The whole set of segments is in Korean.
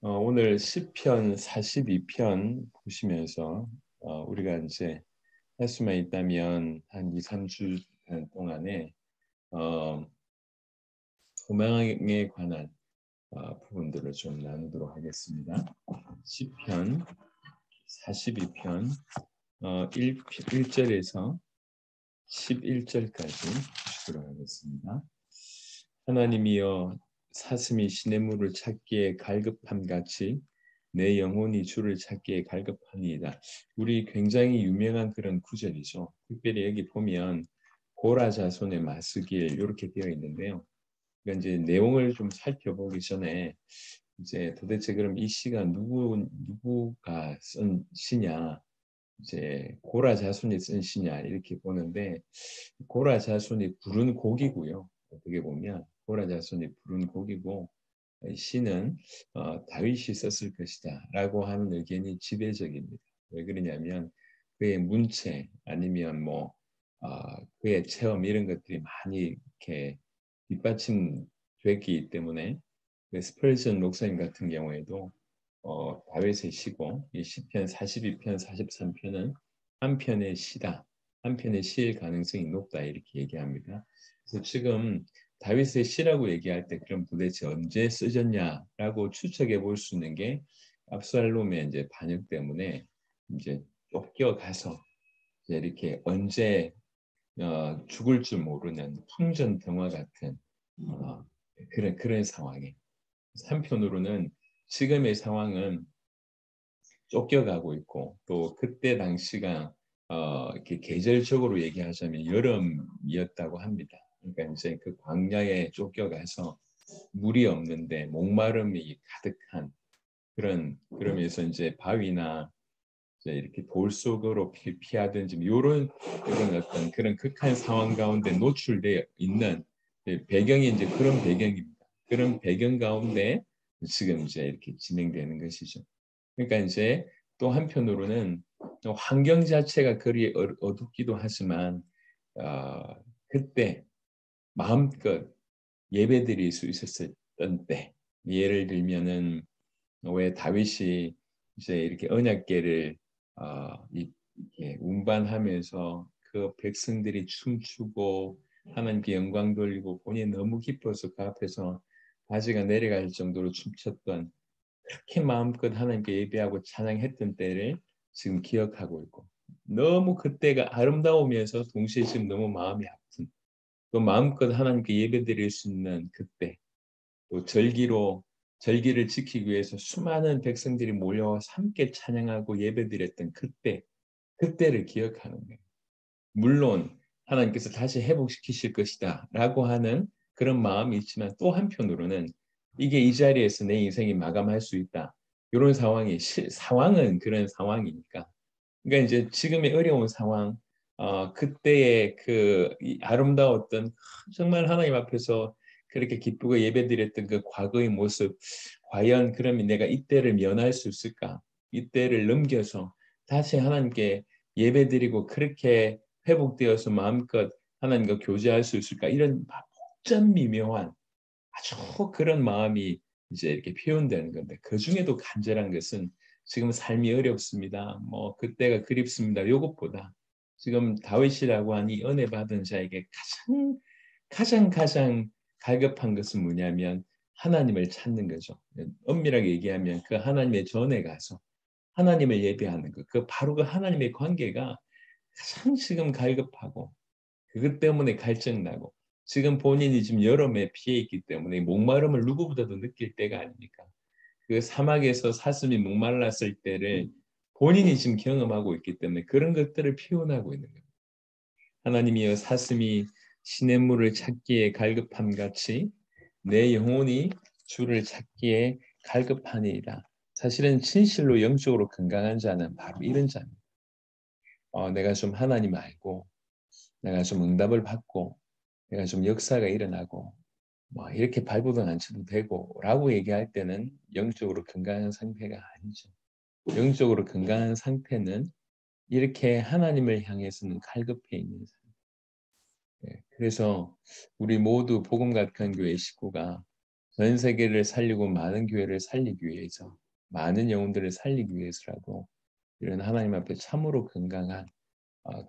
오늘 시편 42편 보시면서 우리가 이제 할 수만 있다면 한 2, 3주 동안에 어, 소망에 관한 부분들을 좀 나누도록 하겠습니다. 시편 42편 1절에서 11절까지 보시도록 하겠습니다. 하나님이여 사슴이 시냇물을 찾기에 갈급함 같이 내 영혼이 주를 찾기에 갈급하니이다. 우리 굉장히 유명한 그런 구절이죠. 특별히 여기 보면 고라 자손의 마스길 이렇게 되어 있는데요. 그러니까 이제 내용을 좀 살펴보기 전에 이제 도대체 그럼 이 시가 누구가 쓴 시냐? 이제 고라 자손이 쓴 시냐 이렇게 보는데 고라 자손이 부른 곡이고요. 어떻게 보면 고라 자손이 부른 곡이고 시는 다윗이 썼을 것이다라고 하는 의견이 지배적입니다. 왜 그러냐면 그의 문체 아니면 그의 체험 이런 것들이 많이 이렇게 뒷받침됐기 때문에 그 스펄전 목사님 같은 경우에도 다윗의 시고 이 시편 42편, 43편은 한 편의 시다. 한 편의 시일 가능성이 높다 이렇게 얘기합니다. 그래서 지금 다윗의 시라고 얘기할 때 그럼 도대체 언제 쓰졌냐라고 추측해 볼 수 있는 게 압살롬의 이제 반역 때문에 이제 쫓겨가서 이제 이렇게 언제 죽을 줄 모르는 풍전등화 같은 어, 그런 상황에 한편으로는 지금의 상황은 쫓겨가고 있고 또 그때 당시가 이렇게 계절적으로 얘기하자면 여름이었다고 합니다. 그러니까 이제 그 광야에 쫓겨가서 물이 없는데 목마름이 가득한 그러면서 이제 바위나 이제 이렇게 돌 속으로 피하든지 이런 어떤 그런 극한 상황 가운데 노출되어 있는 배경이 이제 그런 배경입니다. 그런 배경 가운데 지금 이제 이렇게 진행되는 것이죠. 그러니까 이제 또 한편으로는 환경 자체가 그리 어둡기도 하지만 그때 마음껏 예배드릴 수 있었던 때 예를 들면은 왜 다윗이 이제 이렇게 언약궤를 이렇게 운반하면서 그 백성들이 춤추고 하나님께 영광 돌리고 본인이 너무 기뻐서 그 앞에서 바지가 내려갈 정도로 춤췄던 그렇게 마음껏 하나님께 예배하고 찬양했던 때를 지금 기억하고 있고 너무 그때가 아름다우면서 동시에 지금 너무 마음이 아픈 또 마음껏 하나님께 예배드릴 수 있는 그때 또 절기를 지키기 위해서 수많은 백성들이 몰려와서 함께 찬양하고 예배드렸던 그때를 기억하는 거예요. 물론 하나님께서 다시 회복시키실 것이다 라고 하는 그런 마음이 있지만 또 한편으로는 이게 이 자리에서 내 인생이 마감할 수 있다. 이런 상황은 그런 상황이니까. 그러니까 이제 지금의 어려운 상황, 그때의 이 아름다웠던 정말 하나님 앞에서 그렇게 기쁘고 예배드렸던 그 과거의 모습, 과연 그러면 내가 이때를 면할 수 있을까? 이때를 넘겨서 다시 하나님께 예배드리고 그렇게 회복되어서 마음껏 하나님과 교제할 수 있을까? 이런 복잡 미묘한 아주 그런 마음이 이제 이렇게 표현되는 건데 그 중에도 간절한 것은 지금 삶이 어렵습니다. 뭐 그때가 그립습니다. 요것보다 지금 다윗이라고 하니 은혜 받은 자에게 가장 갈급한 것은 뭐냐면 하나님을 찾는 거죠. 엄밀하게 얘기하면 그 하나님의 전에 가서 하나님을 예배하는 것. 그 바로 그 하나님의 관계가 가장 지금 갈급하고 그것 때문에 갈증나고 지금 본인이 지금 여름에 피해 있기 때문에 목마름을 누구보다도 느낄 때가 아닙니까? 그 사막에서 사슴이 목말랐을 때를 본인이 지금 경험하고 있기 때문에 그런 것들을 표현하고 있는 거예요. 하나님이여 사슴이 시냇물을 찾기에 갈급함 같이 내 영혼이 주를 찾기에 갈급하니이다. 사실은 진실로 영적으로 건강한 자는 바로 이런 자입니다. 내가 좀 하나님 알고 내가 좀 응답을 받고 내가 좀 역사가 일어나고 뭐 이렇게 발버둥 안 쳐도 되고 라고 얘기할 때는 영적으로 건강한 상태가 아니죠. 영적으로 건강한 상태는 이렇게 하나님을 향해서는 갈급해 있는 상태. 그래서 우리 모두 복음각한 교회 식구가 전 세계를 살리고 많은 교회를 살리기 위해서, 많은 영혼들을 살리기 위해서라도 이런 하나님 앞에 참으로 건강한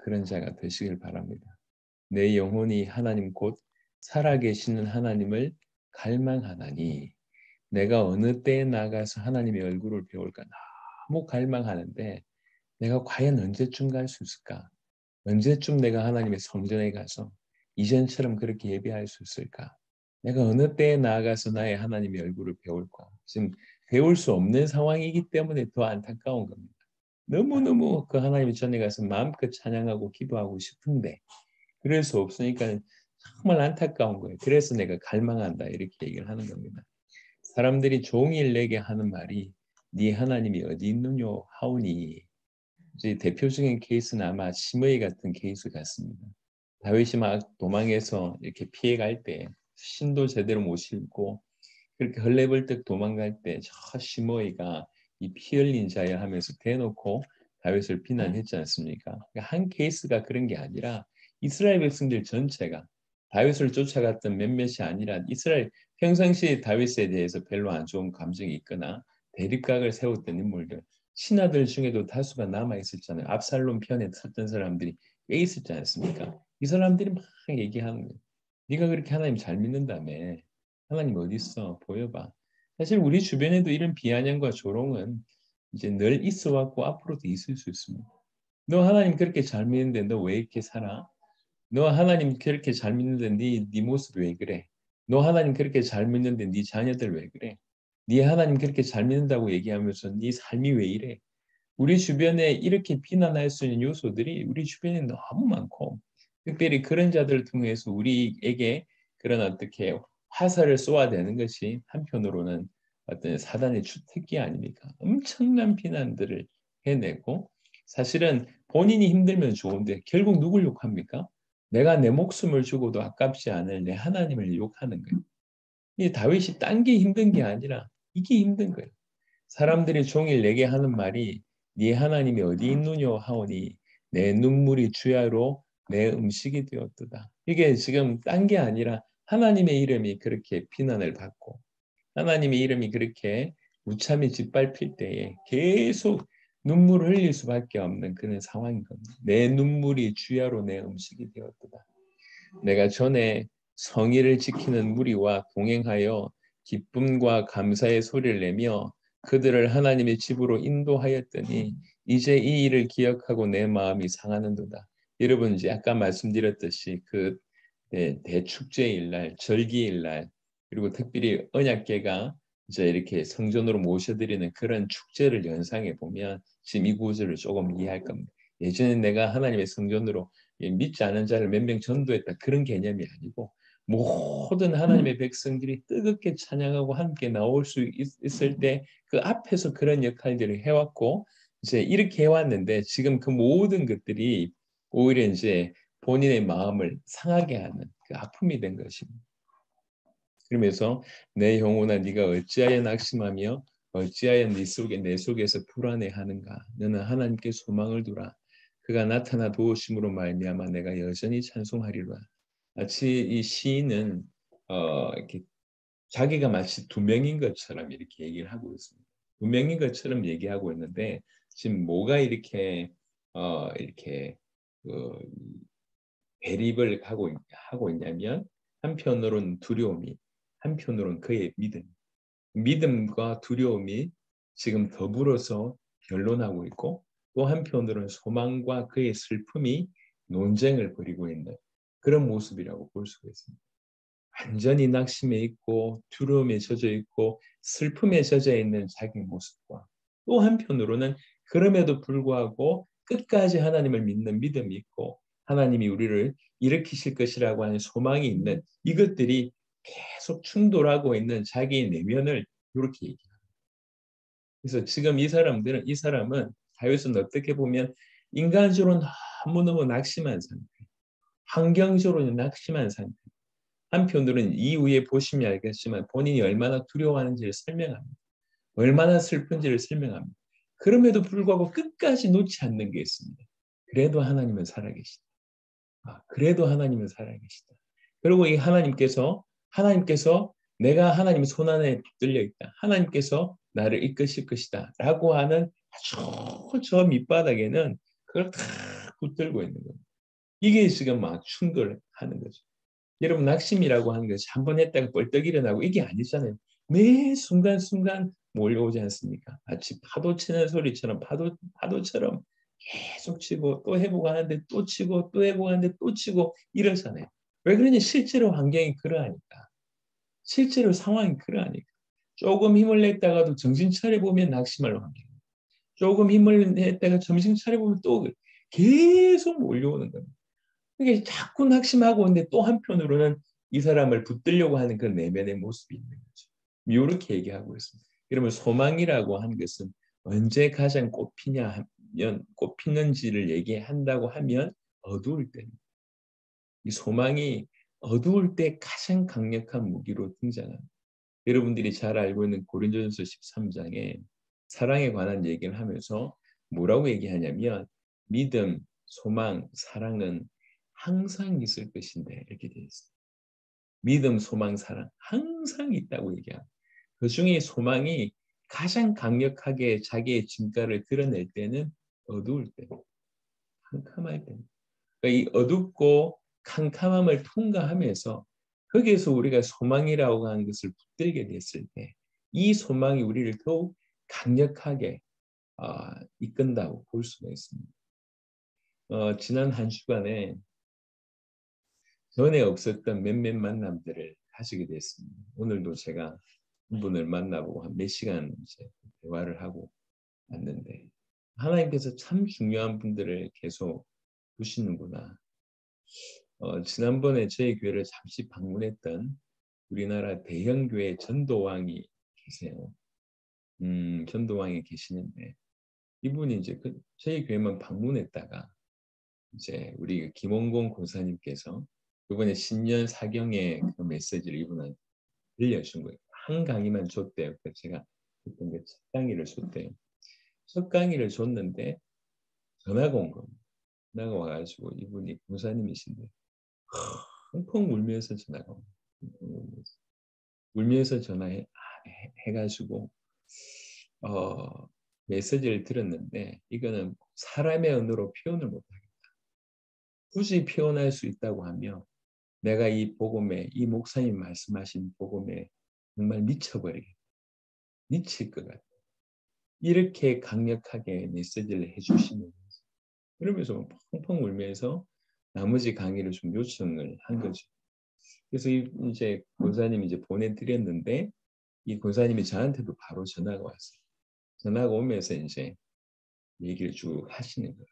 그런 자가 되시길 바랍니다. 내 영혼이 하나님 곧 살아계시는 하나님을 갈망하나니, 내가 어느 때에 나가서 하나님의 얼굴을 배울까 너무 갈망하는데 내가 과연 언제쯤 갈 수 있을까? 언제쯤 내가 하나님의 성전에 가서 이전처럼 그렇게 예배할 수 있을까? 내가 어느 때에 나아가서 나의 하나님의 얼굴을 배울까? 지금 배울 수 없는 상황이기 때문에 더 안타까운 겁니다. 너무너무 그 하나님 전에 가서 마음껏 찬양하고 기도하고 싶은데 그럴 수 없으니까 정말 안타까운 거예요. 그래서 내가 갈망한다 이렇게 얘기를 하는 겁니다. 사람들이 종일 내게 하는 말이 네 하나님이 어디 있느뇨 하오니, 이제 대표적인 케이스는 아마 시므이 같은 케이스 같습니다. 다윗이 막 도망해서 이렇게 피해갈 때 신도 제대로 못 신고 그렇게 헐레벌떡 도망갈 때 저 시므이가 이 피 흘린 자야 하면서 대놓고 다윗을 비난했지 않습니까? 그러니까 한 케이스가 그런 게 아니라 이스라엘 백성들 전체가 다윗을 쫓아갔던 몇몇이 아니라 이스라엘 평상시에 다윗에 대해서 별로 안 좋은 감정이 있거나 대립각을 세웠던 인물들, 신하들 중에도 다수가 남아 있었잖아요. 압살롬 편에 섰던 사람들이 꽤 있었지 않습니까? 이 사람들이 막 얘기하는 거예요. 네가 그렇게 하나님 잘 믿는다며. 하나님 어디 있어? 보여봐. 사실 우리 주변에도 이런 비아냥과 조롱은 이제 늘 있어 왔고 앞으로도 있을 수 있습니다. 너 하나님 그렇게 잘 믿는데 너 왜 이렇게 살아? 너 하나님 그렇게 잘 믿는데 네 모습 왜 그래? 너 하나님 그렇게 잘 믿는데 네 자녀들 왜 그래? 네 하나님 그렇게 잘 믿는다고 얘기하면서 네 삶이 왜 이래? 우리 주변에 이렇게 비난할 수 있는 요소들이 우리 주변에 너무 많고, 특별히 그런 자들을 통해서 우리에게 그런 어떻게 화살을 쏘아대는 것이 한편으로는 어떤 사단의 주특기 아닙니까? 엄청난 비난들을 해내고, 사실은 본인이 힘들면 좋은데 결국 누굴 욕합니까? 내가 내 목숨을 주고도 아깝지 않을 내 하나님을 욕하는 거예요. 이 다윗이 딴 게 힘든 게 아니라 이게 힘든 거예요. 사람들이 종일 내게 하는 말이 네 하나님이 어디 있느뇨 하오니 내 눈물이 주야로 내 음식이 되었도다. 이게 지금 딴 게 아니라 하나님의 이름이 그렇게 비난을 받고 하나님의 이름이 그렇게 무참히 짓밟힐 때에 계속 눈물을 흘릴 수밖에 없는 그런 상황인 겁니다. 내 눈물이 주야로 내 음식이 되었도다. 내가 전에 성의를 지키는 무리와 동행하여 기쁨과 감사의 소리를 내며 그들을 하나님의 집으로 인도하였더니 이제 이 일을 기억하고 내 마음이 상하는도다. 여러분 이제 아까 말씀드렸듯이 그 대축제일 날, 절기일 날, 그리고 특별히 언약궤가 이제 이렇게 성전으로 모셔드리는 그런 축제를 연상해 보면 지금 이 구절을 조금 이해할 겁니다. 예전에 내가 하나님의 성전으로 믿지 않은 자를 몇 명 전도했다 그런 개념이 아니고 모든 하나님의 백성들이 뜨겁게 찬양하고 함께 나올 수 있을 때 그 앞에서 그런 역할들을 해왔고 이제 이렇게 해왔는데 지금 그 모든 것들이 오히려 이제 본인의 마음을 상하게 하는 그 아픔이 된 것입니다. 그러면서 내 영혼아 네가 어찌하여 낙심하며 어찌하여 내 속에서 불안해하는가? 너는 하나님께 소망을 두라. 그가 나타나 도우심으로 말미암아 내가 여전히 찬송하리라. 마치 이 시인은 이렇게 자기가 마치 두 명인 것처럼 이렇게 얘기를 하고 있습니다. 두 명인 것처럼 얘기하고 있는데 지금 뭐가 이렇게 그 대립을 하고 있냐면 한편으로는 두려움이, 한편으로는 그의 믿음과 두려움이 지금 더불어서 변론하고 있고 또 한편으로는 소망과 그의 슬픔이 논쟁을 벌이고 있는 그런 모습이라고 볼 수가 있습니다. 완전히 낙심해 있고 두려움에 젖어 있고 슬픔에 젖어 있는 자기 모습과 또 한편으로는 그럼에도 불구하고 끝까지 하나님을 믿는 믿음이 있고 하나님이 우리를 일으키실 것이라고 하는 소망이 있는 이것들이 계속 충돌하고 있는 자기의 내면을 이렇게 얘기합니다. 그래서 지금 이 사람은 다윗은 어떻게 보면 인간적으로 너무너무 낙심한 상태, 환경적으로 낙심한 상태, 한편으로는 이후에 보시면 알겠지만 본인이 얼마나 두려워하는지를 설명합니다. 얼마나 슬픈지를 설명합니다. 그럼에도 불구하고 끝까지 놓지 않는 게 있습니다. 그래도 하나님은 살아계시다. 그래도 하나님은 살아계시다. 그리고 이 하나님께서 내가 하나님의 손안에 붙들려 있다. 하나님께서 나를 이끄실 것이다. 라고 하는 아주 저 밑바닥에는 그걸 다 붙들고 있는 거예요. 이게 지금 막 충돌하는 거죠. 여러분 낙심이라고 하는 것이 한 번 했다가 벌떡 일어나고 이게 아니잖아요. 매 순간순간 몰려오지 않습니까? 마치 파도 치는 소리처럼 파도처럼 계속 치고 또 해보고 하는데 또 치고 또 해보고 하는데 또 치고 이러잖아요. 왜 그러냐? 실제로 환경이 그러하니까. 실제로 상황이 그러하니까. 조금 힘을 냈다가도 정신 차려보면 낙심할 환경. 조금 힘을 냈다가 정신 차려보면 또 계속 몰려오는 겁니다. 이게 자꾸 낙심하고 있는데 또 한편으로는 이 사람을 붙들려고 하는 그 내면의 모습이 있는 거죠. 이렇게 얘기하고 있습니다. 그러면 소망이라고 하는 것은 언제 가장 꽃피냐 하면 꽃피는지를 얘기한다고 하면 어두울 때입니다. 이 소망이 어두울 때 가장 강력한 무기로 등장합니다. 여러분들이 잘 알고 있는 고린도전서 13장에 사랑에 관한 얘기를 하면서 뭐라고 얘기하냐면 믿음, 소망, 사랑은 항상 있을 것인데 이렇게 되어 있어요. 믿음, 소망, 사랑 항상 있다고 얘기합니다. 그 중에 소망이 가장 강력하게 자기의 진가를 드러낼 때는 어두울 때, 캄캄할 때. 그러니까 이 어둡고 캄캄함을 통과하면서 거기에서 우리가 소망이라고 하는 것을 붙들게 됐을 때 이 소망이 우리를 더욱 강력하게 이끈다고 볼 수가 있습니다. 지난 한 주간에 전에 없었던 몇몇 만남들을 가지게 됐습니다. 오늘도 제가 한 분을 만나보고 한 몇 시간 이제 대화를 하고 왔는데 하나님께서 참 중요한 분들을 계속 두시는구나. 지난번에 저희 교회를 잠시 방문했던 우리나라 대형 교회 전도왕이 계세요. 전도왕이 계시는데 이분이 이제 저희 교회만 방문했다가 이제 우리 김원공 권사님께서 이번에 신년 사경의 그 메시지를 이분한테 들려준 거예요. 한 강의만 줬대요. 그래서 제가 그때 첫 강의를 줬대요. 첫 강의를 줬는데 전화가 온 겁니다. 전화가 와가지고 이분이 권사님이신데 펑펑 울면서 전화가 온 거예요. 울면서 전화해 해가지고 어, 메시지를 들었는데 이거는 사람의 언어로 표현을 못하겠다. 굳이 표현할 수 있다고 하면 내가 이 복음에 이 목사님 말씀하신 복음에 정말 미쳐버리겠다. 미칠 것 같아. 이렇게 강력하게 메시지를 해주시는 거죠. 그러면서 펑펑 울면서 나머지 강의를 좀 요청을 한 거죠. 그래서 이제 권사님이 이제 보내드렸는데 이 권사님이 저한테도 바로 전화가 왔어요. 전화가 오면서 이제 얘기를 쭉 하시는 거예요.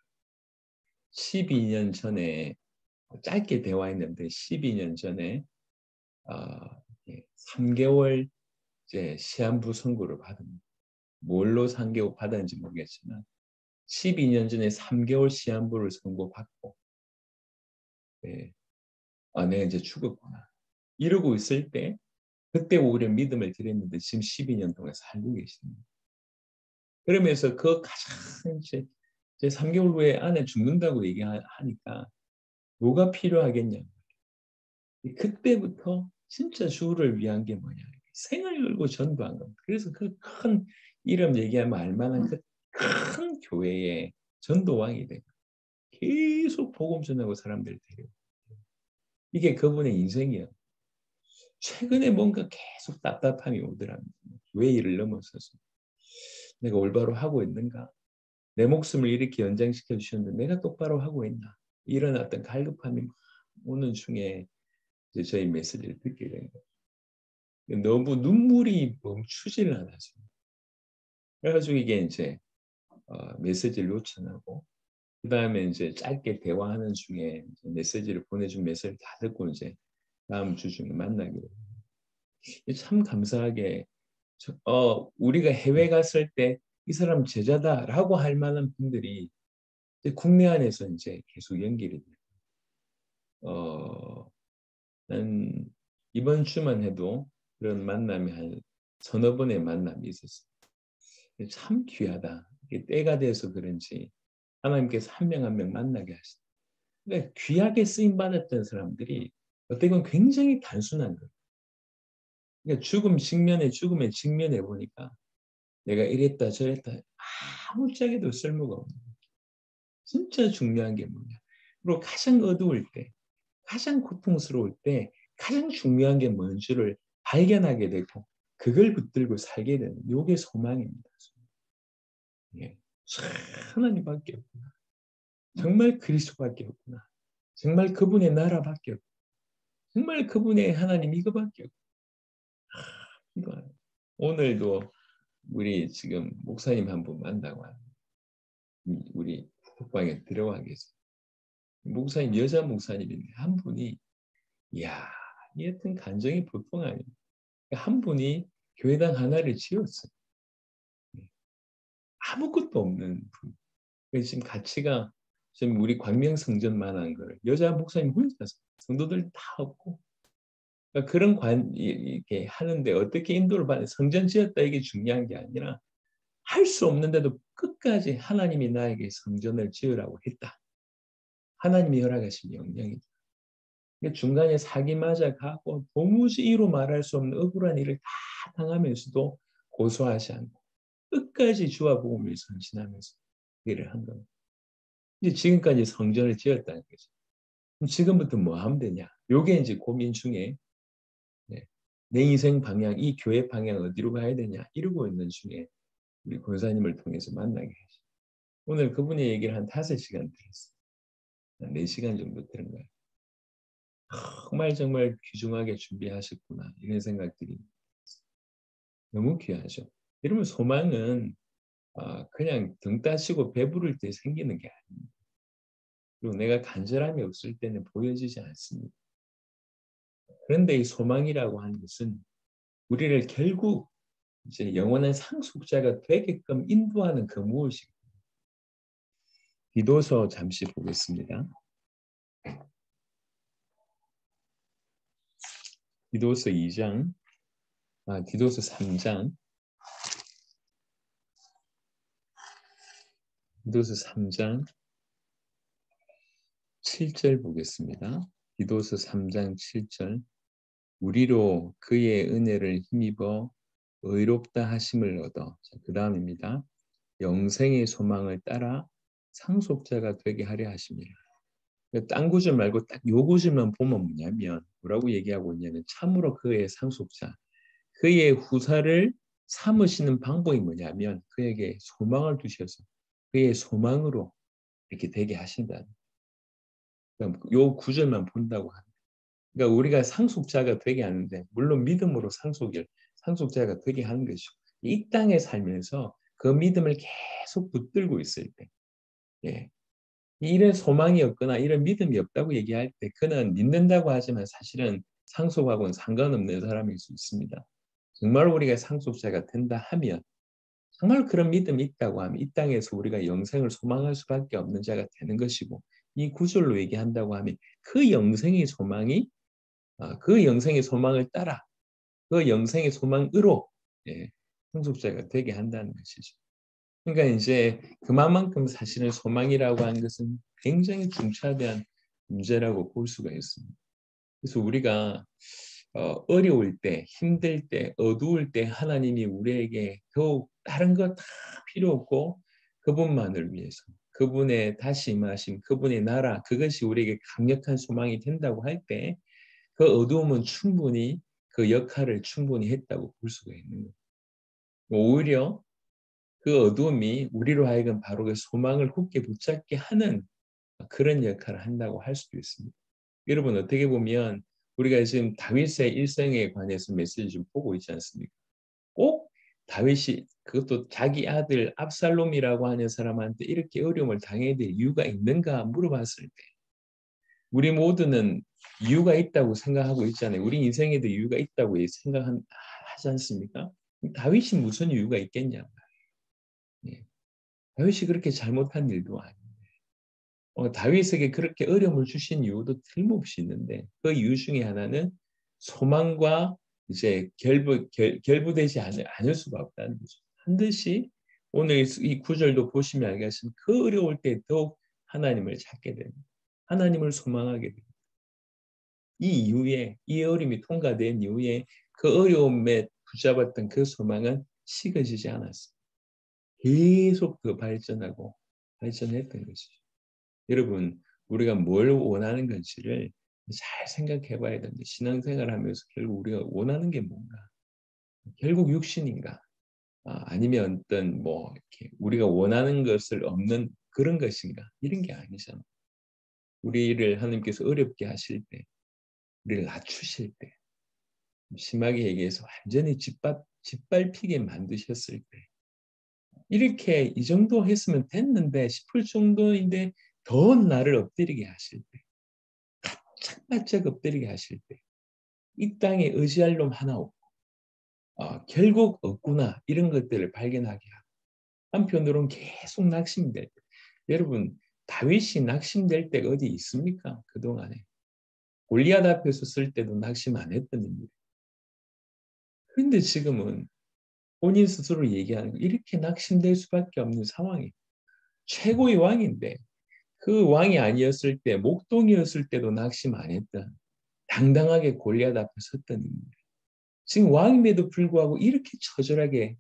12년 전에 짧게 대화했는데 12년 전에 어, 3개월 이제 시한부 선고를 받은 뭘로 3개월 받았는지 모르겠지만 12년 전에 3개월 시한부를 선고받고 네, 내가 이제 죽었구나 이러고 있을 때 그때 오히려 믿음을 드렸는데 지금 12년 동안 살고 계십니다. 그러면서 그 가장 이제 3개월 후에 아내 죽는다고 얘기하니까 뭐가 필요하겠냐. 그때부터 진짜 주를 위한 게 뭐냐. 생을 걸고 전도한 겁니다. 그래서 그 큰 이름 얘기하면 알만한 그 큰 교회의 전도왕이 되고 계속 복음 전하고 사람들을 데려오고 이게 그분의 인생이에요. 최근에 뭔가 계속 답답함이 오더랍니다. 왜 이를 넘어서서 내가 올바로 하고 있는가? 내 목숨을 이렇게 연장시켜 주셨는데 내가 똑바로 하고 있나? 이런 어떤 갈급함이 막 오는 중에 이제 저희 메시지를 듣게 된 거예요. 너무 눈물이 멈추지를 않아서. 그래가지고 이게 이제 메시지를 요청하고 그 다음에 이제 짧게 대화하는 중에 메시지를 보내준 메시지를 다 듣고 이제 다음 주 중에 만나기로. 참 감사하게 우리가 해외 갔을 때 이 사람 제자다라고 할 만한 분들이 국내 안에서 이제 계속 연결이 돼요. 난 이번 주만 해도 그런 만남이 한 서너 번의 만남이 있었어요. 참 귀하다. 이게 때가 돼서 그런지 하나님께서 한 명 한 명 만나게 하시다. 그러니까 귀하게 쓰임 받았던 사람들이 어떻게 보면 굉장히 단순한 거예요. 그러니까 죽음의 직면해 보니까 내가 이랬다 저랬다 아무짝에도 쓸모가 없는 거예요. 진짜 중요한 게 뭐냐. 그리고 가장 어두울 때, 가장 고통스러울 때 가장 중요한 게 뭔지를 발견하게 되고 그걸 붙들고 살게 되는 요게 소망입니다. 예. 하나님밖에 없구나. 정말 그리스도밖에 없구나. 정말 그분의 나라밖에 없구나. 정말 그분의 하나님 이거밖에 없구나. 오늘도 우리 지금 목사님 한 분 만나고 우리 톡방에 들어와 계세요. 목사님 여자 목사님인데 한 분이 이야 이 같은 간정이 보통 아니에요. 한 분이 교회당 하나를 지었어요. 아무것도 없는 분. 그래서 지금 가치가 지금 우리 광명성전만한 걸 여자 목사님 혼자서 성도들 다 없고 그러니까 그런 이렇게 하는데 어떻게 인도를 받는 성전 지었다 이게 중요한 게 아니라 할 수 없는데도 끝까지 하나님이 나에게 성전을 지으라고 했다. 하나님이 허락하신 명령이다. 중간에 사기 맞아 가고 도무지 이로 말할 수 없는 억울한 일을 다 당하면서도 고소하지 않고 끝까지 주와 복음을 선신하면서 일을 한 겁니다. 이제 지금까지 성전을 지었다는 거죠. 그럼 지금부터 뭐 하면 되냐? 요게 이제 고민 중에 네. 내 인생 방향, 이 교회 방향 어디로 가야 되냐? 이러고 있는 중에 우리 권사님을 통해서 만나게 하죠. 오늘 그분의 얘기를 한 5시간 들었어요. 한 4시간 정도 들은 거예요. 정말 귀중하게 준비하셨구나. 이런 생각들이 너무 귀하죠. 여러분 소망은 그냥 등 따시고 배부를 때 생기는 게 아닙니다. 그리고 내가 간절함이 없을 때는 보여지지 않습니다. 그런데 이 소망이라고 하는 것은 우리를 결국 이제 영원한 상속자가 되게끔 인도하는 그 무엇이 디도서 잠시 보겠습니다. 디도서 2장, 디도서 3장, 디도서 3장 7절 보겠습니다. 디도서 3장 7절 우리로 그의 은혜를 힘입어 의롭다 하심을 얻어 그 다음입니다. 영생의 소망을 따라 상속자가 되게 하려 하십니다. 딴 구절 말고 딱 요 구절만 보면 뭐라고 얘기하고 있냐면 참으로 그의 상속자, 그의 후사를 삼으시는 방법이 뭐냐면 그에게 소망을 두셔서 그의 소망으로 이렇게 되게 하신다. 요 구절만 본다고 합니다. 그러니까 우리가 상속자가 되게 하는데 물론 믿음으로 상속자가 되게 하는 것이고 이 땅에 살면서 그 믿음을 계속 붙들고 있을 때 예. 이런 소망이 없거나 이런 믿음이 없다고 얘기할 때 그는 믿는다고 하지만 사실은 상속하고는 상관없는 사람일 수 있습니다. 정말 우리가 상속자가 된다 하면 정말 그런 믿음이 있다고 하면 이 땅에서 우리가 영생을 소망할 수밖에 없는 자가 되는 것이고 이 구절로 얘기한다고 하면 그 영생의 소망이 그 영생의 소망을 따라 그 영생의 소망으로 예, 상속자가 되게 한다는 것이죠. 그러니까 이제 그만큼 사실은 소망이라고 하는 것은 굉장히 중차대한 문제라고 볼 수가 있습니다. 그래서 우리가 어려울 때, 힘들 때, 어두울 때 하나님이 우리에게 더욱 다른 것 다 필요 없고 그분만을 위해서 그분의 다시 임하심, 그분의 나라 그것이 우리에게 강력한 소망이 된다고 할 때 그 어두움은 충분히 그 역할을 충분히 했다고 볼 수가 있는 거예요. 오히려 그 어두움이 우리로 하여금 바로 그 소망을 굳게 붙잡게 하는 그런 역할을 한다고 할 수도 있습니다. 여러분 어떻게 보면 우리가 지금 다윗의 일생에 관해서 메시지 좀 보고 있지 않습니까? 꼭 다윗이 그것도 자기 아들 압살롬이라고 하는 사람한테 이렇게 어려움을 당해야 될 이유가 있는가 물어봤을 때 우리 모두는 이유가 있다고 생각하고 있잖아요. 우리 인생에도 이유가 있다고 생각하지 않습니까? 다윗이 무슨 이유가 있겠냐? 예. 다윗이 그렇게 잘못한 일도 아니에요. 다윗에게 그렇게 어려움을 주신 이유도 틀림없이 있는데 그 이유 중에 하나는 소망과 이제 결부되지 않을 수가 없다는 거죠. 반드시 오늘 이 구절도 보시면 알겠지만 그 어려울 때 더욱 하나님을 찾게 됩니다. 하나님을 소망하게 됩니다. 이 이후에 이 어려움이 통과된 이후에 그 어려움에 붙잡았던 그 소망은 식어지지 않았어요. 계속 그 발전했던 것이죠. 여러분, 우리가 뭘 원하는 건지를 잘 생각해 봐야 됩니다. 신앙생활 하면서 결국 우리가 원하는 게 뭔가? 결국 육신인가? 아니면 어떤 뭐 이렇게 우리가 원하는 것을 얻는 그런 것인가? 이런 게 아니잖아. 우리를 하나님께서 어렵게 하실 때, 우리를 낮추실 때, 심하게 얘기해서 완전히 짓밟히게 만드셨을 때, 이렇게 이 정도 했으면 됐는데 싶을 정도인데 더 나를 엎드리게 하실 때, 바짝바짝 엎드리게 하실 때, 이 땅에 의지할 놈 하나 없고 결국 없구나 이런 것들을 발견하게 하고 한편으로는 계속 낙심될 때. 여러분, 다윗이 낙심될 때가 어디 있습니까? 그동안에 골리앗 앞에서 쓸 때도 낙심 안 했던 인물. 그런데 지금은 본인 스스로 얘기하는 거 이렇게 낙심될 수밖에 없는 상황이 최고의 왕인데 그 왕이 아니었을 때 목동이었을 때도 낙심 안 했던 당당하게 골리앗 앞에 섰던 인물. 지금 왕임에도 불구하고 이렇게 처절하게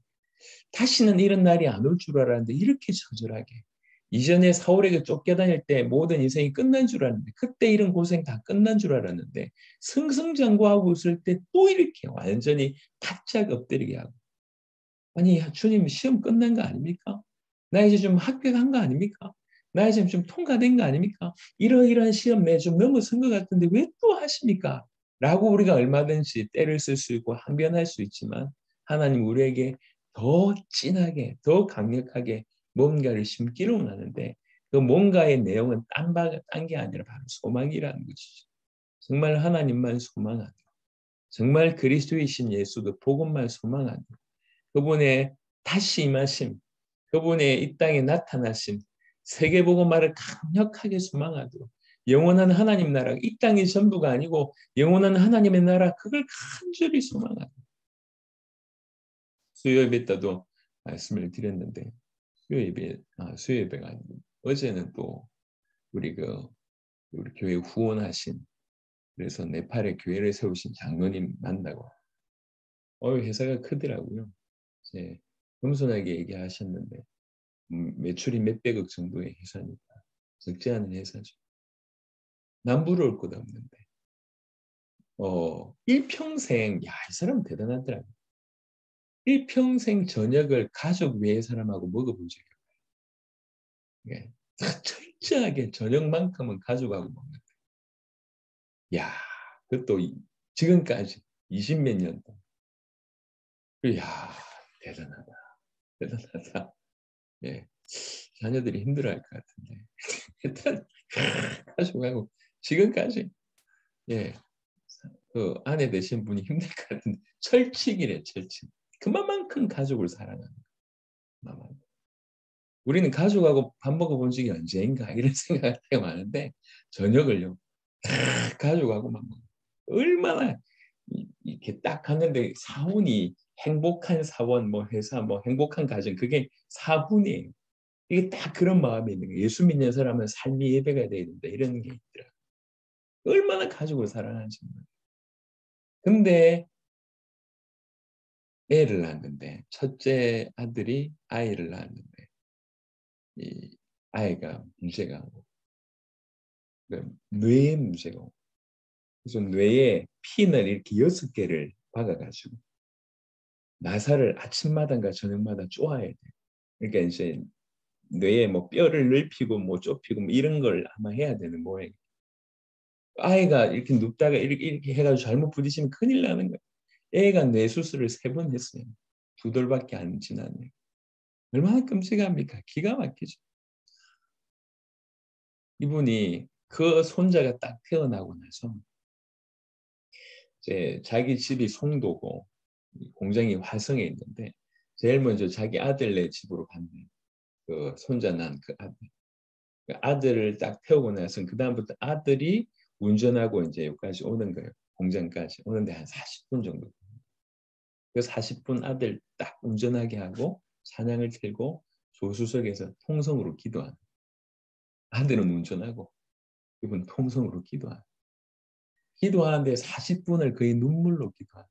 다시는 이런 날이 안 올 줄 알았는데 이렇게 처절하게 이전에 사울에게 쫓겨다닐 때 모든 인생이 끝난 줄 알았는데 그때 이런 고생 다 끝난 줄 알았는데 승승장구하고 있을 때 또 이렇게 완전히 바짝 엎드리게 하고 아니 주님 시험 끝난 거 아닙니까? 나 이제 좀 합격한 거 아닙니까? 나 이제 좀 통과된 거 아닙니까? 이러이러한 시험 내 좀 넘어선 것 같은데 왜 또 하십니까? 라고 우리가 얼마든지 때를 쓸 수 있고 항변할 수 있지만 하나님 우리에게 더 진하게 더 강력하게 뭔가를 심기를 원하는데 그 뭔가의 내용은 딴 게 아니라 바로 소망이라는 것이죠. 정말 하나님만 소망하고 정말 그리스도이신 예수 그 복음만 소망하고 그분의 다시 임하심, 그분의 이 땅에 나타나심, 세계복음화를 강력하게 소망하도록 영원한 하나님 나라, 이 땅이 전부가 아니고 영원한 하나님의 나라, 그걸 간절히 소망하도록 수요 예배 때도 말씀을 드렸는데 수요 예배가 아니고 어제는 또 우리 우리 교회 후원하신 그래서 네팔에 교회를 세우신 장로님 만나고 회사가 크더라고요. 이제 겸손하게 얘기하셨는데 매출이 몇백억 정도의 회사니까 적지 않은 회사죠. 남부러울 것 없는데 일평생 이 사람 대단하더라고요. 일평생 저녁을 가족 외의 사람하고 먹어본 적이 없어요. 철저하게 저녁만큼은 가족하고 먹는 거예요. 그것도 지금까지 20몇 년 동안. 대단하다. 대단하다. 예. 자녀들이 힘들어할 것 같은데. 일단 가족하고 지금까지 예. 그 아내 되신 분이 힘들 것 같은데 철칙이래 철칙. 그만큼 가족을 사랑하는 거야. 우리는 가족하고 밥 먹어본 적이 언제인가 이런 생각할 때가 많은데 저녁을요 가족하고 막 얼마나 이렇게 딱 하는데 사훈이 행복한 사원 뭐 회사 뭐 행복한 가정 그게 사훈이에요. 이게 딱 그런 마음이 있는 거예요. 예수 믿는 사람은 삶이 예배가 돼야 된다 이런 게 있더라. 얼마나 가족을 사랑하는지. 근데 애를 낳았는데 첫째 아들이 아이를 낳았는데 이 아이가 문제가 뇌에 문제가 그래서 뇌에 핀을 이렇게 6개를 박아가지고 나사를 아침마다인가 저녁마다 쪼아야 돼. 그러니까 이제 뇌에 뭐 뼈를 넓히고 뭐 좁히고 뭐 이런 걸 아마 해야 되는 모양. 아이가 이렇게 눕다가 이렇게 해가지고 잘못 부딪히면 큰일 나는 거야. 애가 뇌 수술을 3번 했어요. 2돌밖에 안 지났네. 얼마나 끔찍합니까? 기가 막히죠. 이분이 그 손자가 딱 태어나고 나서 이제 자기 집이 송도고 공장이 화성에 있는데 제일 먼저 자기 아들네 집으로 갔네. 그 손자 난 그 아들. 그 아들을 딱 태우고 나서 그 다음부터 아들이 운전하고 이제 여기까지 오는 거예요. 공장까지 오는데 한 40분 정도. 그 40분 아들 딱 운전하게 하고 찬양을 틀고 조수석에서 통성으로 기도하는. 아들은 운전하고 이분 통성으로 기도하는. 기도하는데 40분을 거의 눈물로 기도하는.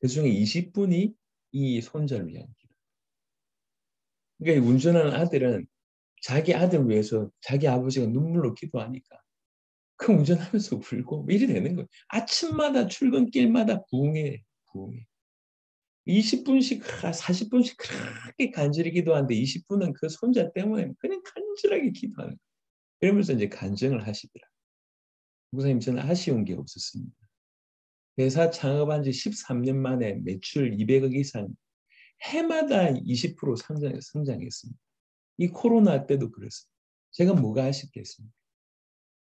그중에 20분이 이 손자를 위한 기도. 그러니까 운전하는 아들은 자기 아들 위해서 자기 아버지가 눈물로 기도하니까 그 운전하면서 울고 이래 되는 거예요. 아침마다 출근길마다 부흥해, 부흥해. 20분씩, 40분씩 그렇게 간절히 기도하는데 20분은 그 손자 때문에 그냥 간절하게 기도하는 거예요. 그러면서 이제 간증을 하시더라. 목사님, 저는 아쉬운 게 없었습니다. 회사 창업한 지 13년 만에 매출 200억 이상, 해마다 20% 성장했습니다. 이 코로나 때도 그랬습니다. 제가 뭐가 아쉽겠습니까?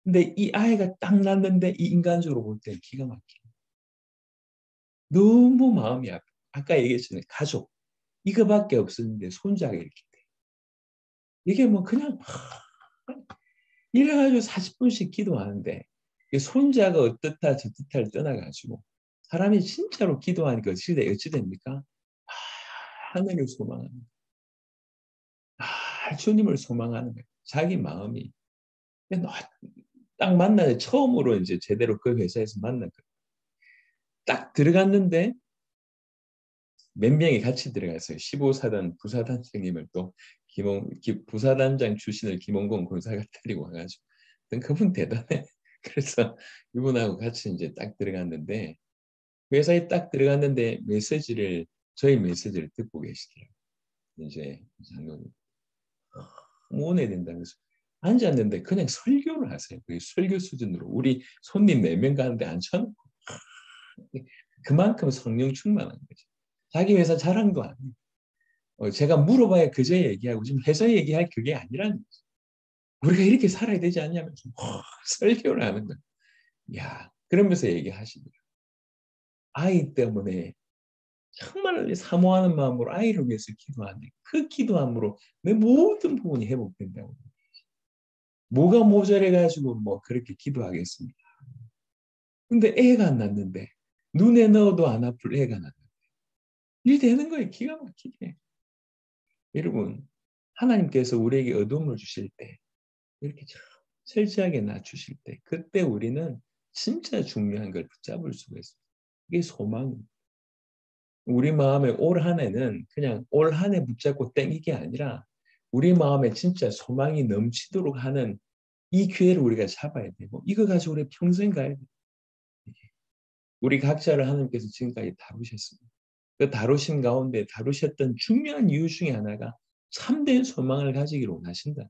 근데 이 아이가 딱 났는데 이 인간적으로 볼 때 기가 막히고 너무 마음이 아파. 아까 얘기했잖아요. 가족. 이거밖에 없었는데 손자가 이렇게 돼. 이게 뭐 그냥 이래가지고 40분씩 기도하는데 손자가 어떻다 저떻다를 떠나가지고 사람이 진짜로 기도하니까 어찌 됩니까? 하늘을 소망합니다. 주님을 소망하는 거예요. 자기 마음이. 딱 만나서 처음으로 이제 제대로 그 회사에서 만났거든요. 딱 들어갔는데 몇 명이 같이 들어갔어요. 15사단 부사단장님을 또 부사단장 출신을 김원곤 군사가 데리고 와가지고 그분 대단해. 그래서 이분하고 같이 이제 딱 들어갔는데 회사에 딱 들어갔는데 저희 메시지를 듣고 계시더라고요. 이제 장로님 너무 은혜 된다면서 앉았는데 그냥 설교를 하세요. 그 설교 수준으로 우리 손님 4명 가는데 앉혀놓고 그만큼 성령 충만한 거죠. 자기 회사 자랑도 아니에요. 제가 물어봐야 그저 얘기하고 지금 회사 얘기할 그게 아니라는 거죠. 우리가 이렇게 살아야 되지 않냐면서 설교를 하는 거예요. 야, 그러면서 얘기하시더라고요. 아이 때문에 정말 사모하는 마음으로 아이를 위해서 기도하는데 그 기도함으로 내 모든 부분이 회복된다고. 뭐가 모자래가지고 뭐 그렇게 기도하겠습니까? 근데 애가 안 났는데 눈에 넣어도 안 아플 애가 났는데 일 되는 거예요. 기가 막히게. 여러분, 하나님께서 우리에게 어둠을 주실 때 이렇게 철저하게 낮추실 때 그때 우리는 진짜 중요한 걸 붙잡을 수가 있어요. 이게 소망입니다. 우리 마음에 올 한 해는 그냥 올 한 해 붙잡고 땡 이게 아니라 우리 마음에 진짜 소망이 넘치도록 하는 이 기회를 우리가 잡아야 되고 이거 가지고 우리 평생 가야 돼요. 우리 각자를 하나님께서 지금까지 다루셨습니다. 그 다루신 가운데 다루셨던 중요한 이유 중에 하나가 참된 소망을 가지기를 원하신다.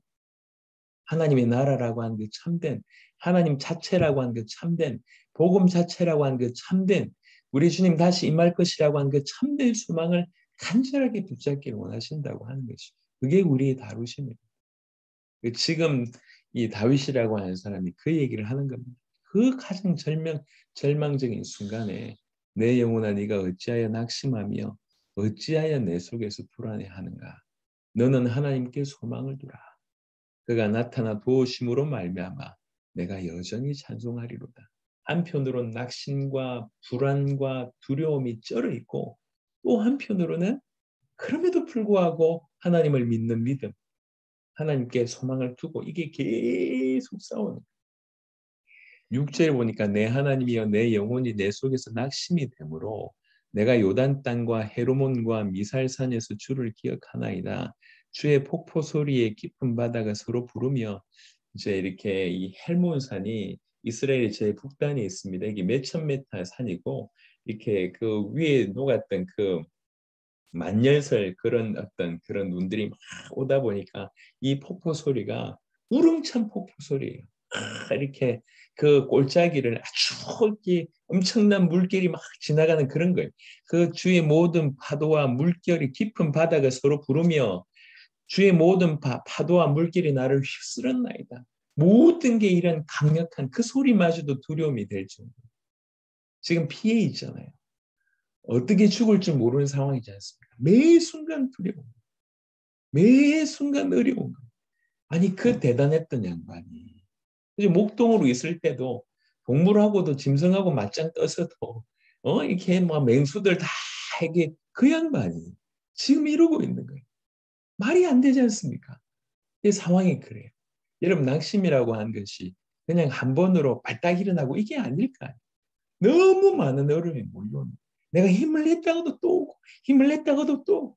하나님의 나라라고 하는 그 참된, 하나님 자체라고 하는 그 참된, 복음 자체라고 하는 그 참된, 우리 주님 다시 임할 것이라고 하는 그 참된 소망을 간절하게 붙잡기를 원하신다고 하는 것이. 그게 우리의 다루심이에요. 지금 이 다윗이라고 하는 사람이 그 얘기를 하는 겁니다. 그 가장 절망적인 순간에 내 영혼아 네가 어찌하여 낙심하며 어찌하여 내 속에서 불안해하는가. 너는 하나님께 소망을 두라. 그가 나타나 도우심으로 말미암아 내가 여전히 찬송하리로다. 한편으로는 낙심과 불안과 두려움이 쩔어 있고 또 한편으로는 그럼에도 불구하고 하나님을 믿는 믿음, 하나님께 소망을 두고 이게 계속 싸우는 거예요. 6절에 보니까 내 하나님이여 내 영혼이 내 속에서 낙심이 되므로 내가 요단 땅과 헤르몬과 미살산에서 주를 기억하나이다. 주의 폭포 소리에 깊은 바다가 서로 부르며 이제 이렇게 이 헬몬산이 이스라엘의 제일 북단에 있습니다. 이게 몇천 메타 산이고 이렇게 그 위에 녹았던 그 만열설 그런 어떤 그런 눈들이 막 오다 보니까 이 폭포 소리가 우렁찬 폭포 소리예요. 이렇게 그 골짜기를 아주 이렇게 엄청난 물길이 막 지나가는 그런 거예요. 그 주의 모든 파도와 물결이 깊은 바다가 서로 부르며 주의 모든 파도와 물길이 나를 휩쓸었나이다. 모든 게 이런 강력한 그 소리마저도 두려움이 될 정도. 지금 피해 있잖아요. 어떻게 죽을 줄 모르는 상황이지 않습니까? 매 순간 두려움, 매 순간 어려움. 아니 그 대단했던 양반이 목동으로 있을 때도 동물하고도 짐승하고 맞짱 떠서도 이렇게 막 맹수들 다 이게 그 양반이 지금 이러고 있는 거예요. 말이 안 되지 않습니까? 이 상황이 그래요. 여러분 낙심이라고 하는 것이 그냥 한 번으로 발딱 일어나고 이게 아닐까요? 너무 많은 어려움이 몰려옵니다. 내가 힘을 냈다가도 또 오고 힘을 냈다가도 또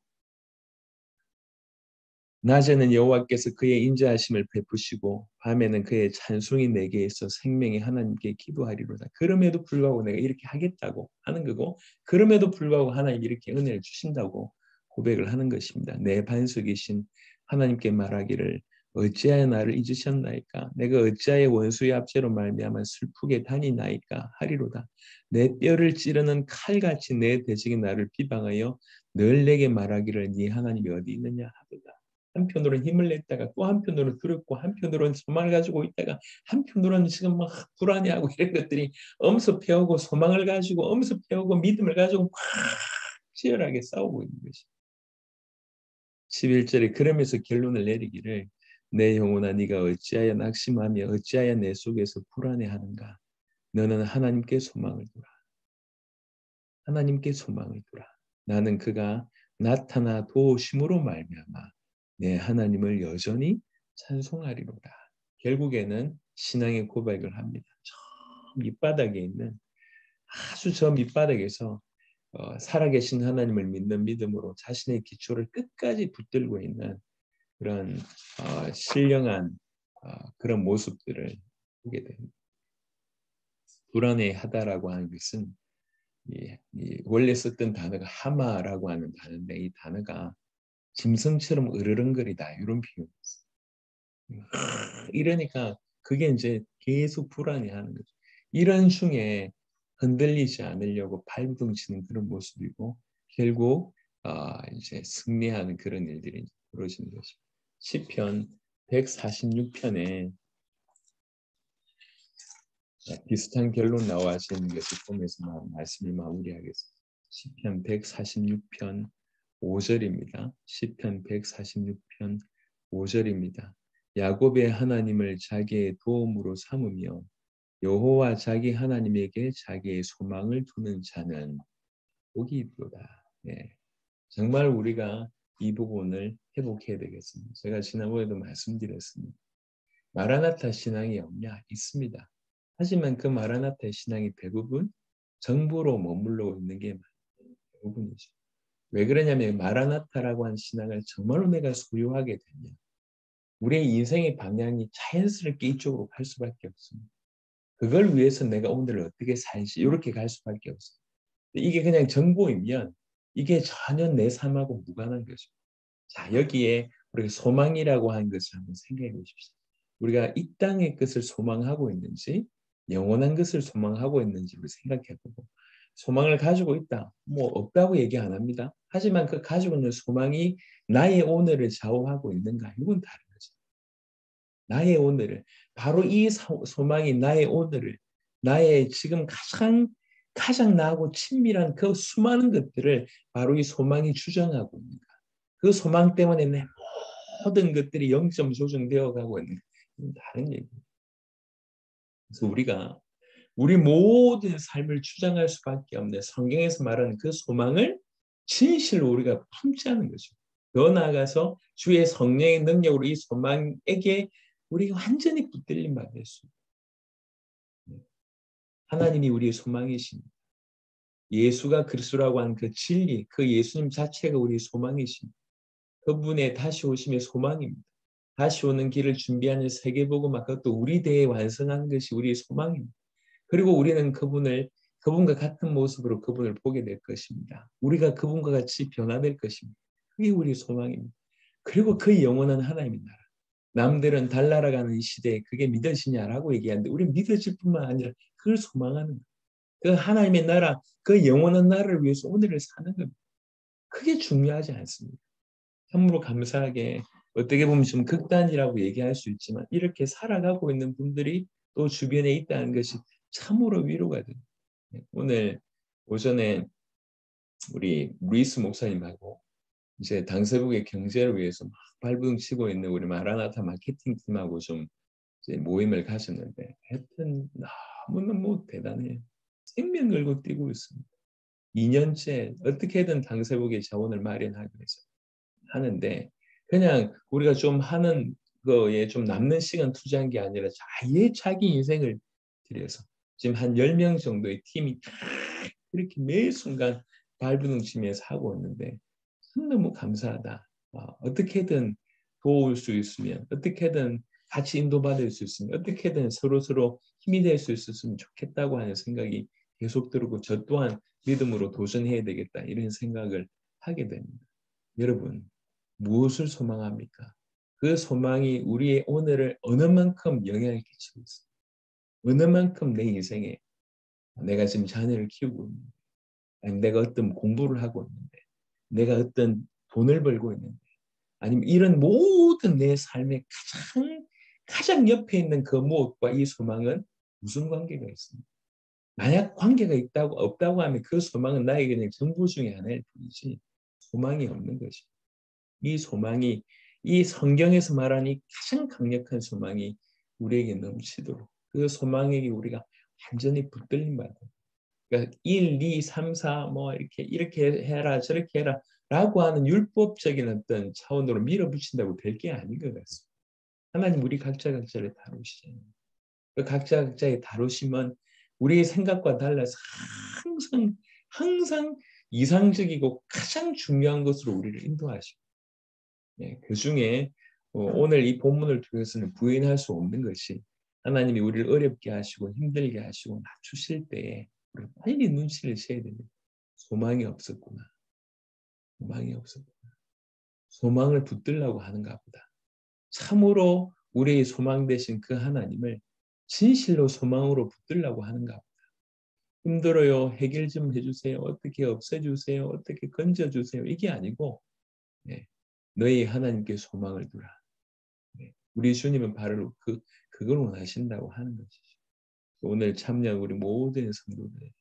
낮에는 여호와께서 그의 인자하심을 베푸시고 밤에는 그의 찬송이 내게 있어 생명의 하나님께 기도하리로다. 그럼에도 불구하고 내가 이렇게 하겠다고 하는 거고 그럼에도 불구하고 하나님이 이렇게 은혜를 주신다고 고백을 하는 것입니다. 내 반석이신 하나님께 말하기를 어찌하여 나를 잊으셨나이까? 내가 어찌하여 원수의 압제로 말미암아 슬프게 다니나이까 하리로다. 내 뼈를 찌르는 칼같이 내 대적이 나를 비방하여 늘 내게 말하기를 네 하나님이 어디 있느냐 하도다. 한편으로는 힘을 냈다가 또 한편으로는 두렵고 한편으로는 소망을 가지고 있다가 한편으로는 지금 막 불안해하고 이런 것들이 엄습해오고 소망을 가지고 엄습해오고 믿음을 가지고 막 치열하게 싸우고 있는 것이. 11절에 그러면서 결론을 내리기를 내 영혼아 네가 어찌하여 낙심하며 어찌하여 내 속에서 불안해하는가. 너는 하나님께 소망을 두라. 하나님께 소망을 두라. 나는 그가 나타나 도우심으로 말미암아 내 하나님을 여전히 찬송하리로다. 결국에는 신앙의 고백을 합니다. 저 밑바닥에 있는 아주 저 밑바닥에서 살아계신 하나님을 믿는 믿음으로 자신의 기초를 끝까지 붙들고 있는 그런 신령한 그런 모습들을 보게 됩니다. 불안해하다라고 하는 것은 원래 썼던 단어가 하마라고 하는 단어인데 이 단어가 짐승처럼 으르렁거리다 이런 표현이었어요. 이러니까 그게 이제 계속 불안해하는 거죠. 이런 중에 흔들리지 않으려고 발부둥치는 그런 모습이고 결국 이제 승리하는 그런 일들이 벌어지는 것이죠. 시편 146편에 비슷한 결론 나와지는 것을 보면서 말씀을 마무리하겠습니다. 시편 146편 5절입니다. 시편 146편 5절입니다. 야곱의 하나님을 자기의 도움으로 삼으며 여호와 자기 하나님에게 자기의 소망을 두는 자는 복이 있도다. 네. 정말 우리가 이 부분을 회복해야 되겠습니다. 제가 지난번에도 말씀드렸습니다. 마라나타 신앙이 없냐? 있습니다. 하지만 그 마라나타 신앙이 대부분 정보로 머물러 있는 게 대부분이죠. 왜 그러냐면 마라나타라고 하는 신앙을 정말로 내가 소유하게 되면 우리의 인생의 방향이 자연스럽게 이쪽으로 갈 수밖에 없습니다. 그걸 위해서 내가 오늘 어떻게 살지 이렇게 갈 수밖에 없어요. 이게 그냥 정보이면 이게 전혀 내 삶하고 무관한 거죠. 자, 여기에 우리가 소망이라고 하는 것을 한번 생각해 보십시오. 우리가 이 땅의 것을 소망하고 있는지 영원한 것을 소망하고 있는지 우리 생각해 보고 소망을 가지고 있다. 뭐 없다고 얘기 안 합니다. 하지만 그 가지고 있는 소망이 나의 오늘을 좌우하고 있는가? 이건 다른 거죠. 나의 오늘을 바로 이 소망이 나의 오늘을 나의 지금 가장 나하고 친밀한 그 수많은 것들을 바로 이 소망이 주장하고 있는가? 그 소망 때문에 내 모든 것들이 0점 조정되어 가고 있는 건 다른 얘기입니다. 그래서 우리가 우리 모든 삶을 주장할 수밖에 없는 성경에서 말하는 그 소망을 진실로 우리가 품자는 거죠. 더 나아가서 주의 성령의 능력으로 이 소망에게 우리가 완전히 붙들림 받을 수 있습니다. 하나님이 우리의 소망이십니다. 예수가 그리스도라고 하는 그 진리, 그 예수님 자체가 우리의 소망이십니다. 그분의 다시 오심의 소망입니다. 다시 오는 길을 준비하는 세계복음화 그것도 우리 대에 완성하는 것이 우리의 소망입니다. 그리고 우리는 그분과 같은 모습으로 그분을 보게 될 것입니다. 우리가 그분과 같이 변화될 것입니다. 그게 우리의 소망입니다. 그리고 그 영원한 하나님의 나라. 남들은 달나라가는 이 시대에 그게 믿어지냐라고 얘기하는데 우리는 믿어질 뿐만 아니라 그걸 소망하는 거예요. 그 하나님의 나라, 그 영원한 나라를 위해서 오늘을 사는 겁니다. 그게 중요하지 않습니다. 참으로 감사하게 어떻게 보면 좀 극단이라고 얘기할 수 있지만 이렇게 살아가고 있는 분들이 또 주변에 있다는 것이 참으로 위로가 됩니다. 오늘 오전에 우리 루이스 목사님하고 이제 당세북의 경제를 위해서 막 발버둥치고 있는 우리 마라나타 마케팅 팀하고 좀 이제 모임을 가졌는데 하여튼 너무너무 대단해요. 생명 걸고 뛰고 있습니다. 2년째 어떻게든 당세북의 자원을 마련하기 위해서 하는데 그냥 우리가 좀 하는 거에 좀 남는 시간 투자한 게 아니라 아예 자기 인생을 들여서 지금 한 10명 정도의 팀이 다 그렇게 매 순간 발버둥치면서 하고 있는데 참 너무 감사하다. 어떻게든 도울 수 있으면, 어떻게든 같이 인도받을 수 있으면, 어떻게든 서로 힘이 될 수 있었으면 좋겠다고 하는 생각이 계속 들고 저 또한 믿음으로 도전해야 되겠다 이런 생각을 하게 됩니다. 여러분, 무엇을 소망합니까? 그 소망이 우리의 오늘을 어느 만큼 영향을 끼치고 있습니다. 어느 만큼 내 인생에 내가 지금 자녀를 키우고 있는데, 아니면 내가 어떤 공부를 하고 있는데, 내가 어떤 돈을 벌고 있는데, 아니면 이런 모든 내 삶의 가장 옆에 있는 그 무엇과 이 소망은 무슨 관계가 있습니까? 만약 관계가 있다고 없다고 하면 그 소망은 나에게 그냥 정보 중에 하나일 뿐이지 소망이 없는 것이. 이 소망이 이 성경에서 말하는 이 가장 강력한 소망이 우리에게 넘치도록 그 소망에게 우리가 완전히 붙들림 받아. 그러니까 1, 2, 3, 4 뭐 이렇게 해라 저렇게 해라 라고 하는 율법적인 어떤 차원으로 밀어붙인다고 될 게 아닌 것 같습니다. 하나님 우리 각자를 다루시잖아요. 그 각자의 다루심은 우리의 생각과 달라서 항상 이상적이고 가장 중요한 것으로 우리를 인도하시고 그 중에 오늘 이 본문을 통해서는 부인할 수 없는 것이 하나님이 우리를 어렵게 하시고 힘들게 하시고 낮추실 때에 우리 빨리 눈치를 채야 됩니다. 소망이 없었구나. 소망이 없었구나. 소망을 붙들려고 하는가 보다. 참으로 우리의 소망 되신 그 하나님을 진실로 소망으로 붙들려고 하는가 보다. 힘들어요. 해결 좀 해주세요. 어떻게 없애주세요. 어떻게 건져주세요. 이게 아니고 네, 너희 하나님께 소망을 두라. 네, 우리 주님은 바로 그걸 원하신다고 하는 것이죠. 오늘 참여한 우리 모든 성도들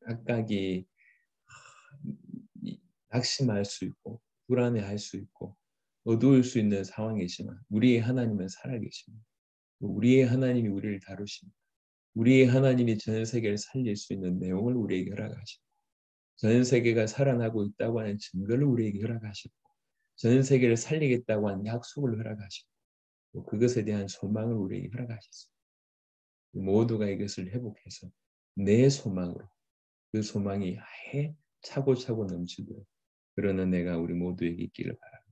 각각이 낙심할 수 있고 불안해할 수 있고 어두울 수 있는 상황이지만 우리의 하나님은 살아계십니다. 우리의 하나님이 우리를 다루십니다. 우리의 하나님이 전 세계를 살릴 수 있는 내용을 우리에게 허락하시고 전 세계가 살아나고 있다고 하는 증거를 우리에게 허락하시고 전 세계를 살리겠다고 하는 약속을 허락하시고 그것에 대한 소망을 우리에게 허락하셨습니다. 모두가 이것을 회복해서 내 소망으로 그 소망이 차고차고 넘치도록 그런 은혜가 우리 모두에게 있기를 바랍니다.